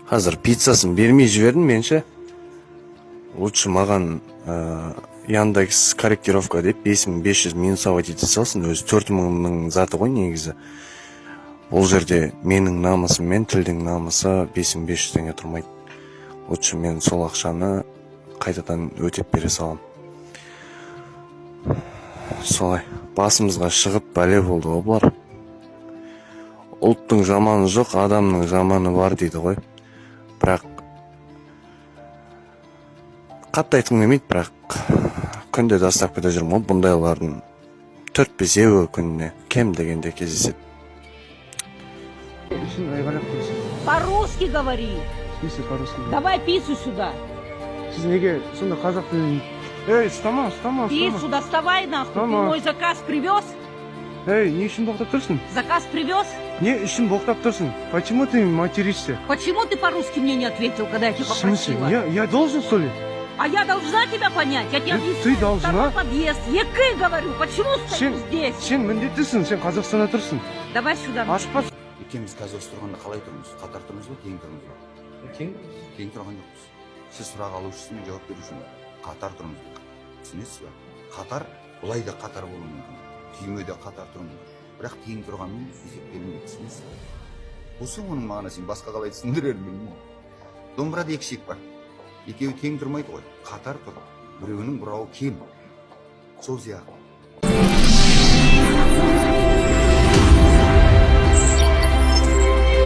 Hazır pizzasını бермей жібердім менше. Лучше маған Яндекс корректировка деп 5500 минусовать ете салсын. Өзі 4000-ның заты ғой негізі. Бұл жерде менің намысым мен тілдің намысы 5500 теңге тұрмайды. Лучше мен сол ақшаны қайтадан өтеп бере салам. Солай басымызға шығып бәле болды ғой бұлар. Ұлттың жаманы жоқ, адамның жаманы бар дейді ғой. Бірақ қатты айтқым келмейді, бірақ күнде доставкада жүрмін ғой, бұндайлардың 4-5 күніне кем дегенде кездеседі. По-русски говори. В смысле по-русски? Давай пиццу сюда. Сіз неге сонда қазақ тілін... Эй, стама. Пиццу доставай нахуй. Ты Стама. мой заказ привез? Эй, не үшін боқтап тұрсың? Заказ привез? Не үшін боқтап тұрсың? Почему ты материшься? Почему ты по-русски мне не ответил, когда я тебя В смысле? попросила? Я должен, что ли? А я должна тебя понять? Я тебе объясню. Ты должна? Второй подъезд. Якы говорю, почему стою здесь? Сен міндеттісің, сен Қазақстанда тұрсың. Давай сюда. Ашпа. Екеуміз қазір осы тұрғанда қалай тұрмыз? Қатар тұрмыз ба, тең тұрмыз ба? Тең тұрған жоқпыз. Сіз сұрақ алушысыз, мен жауап берушімін. Қатар тұрмыз ба? Түсінесіз ба? Қатар, бұлай да қатар болуы мүмкін. Түймеде қатар тұрмыз. Бірақ тең тұрғанмен есептелінбейді, түсінесіз ба? Осы оның мағынасын басқа қалай түсіндірерін білмеймін. Домбырада екі шек бар. Екеуі тең тұрмайды ғой. Қатар тұр. Біреуінің бұрауы кем. Сол сияқты.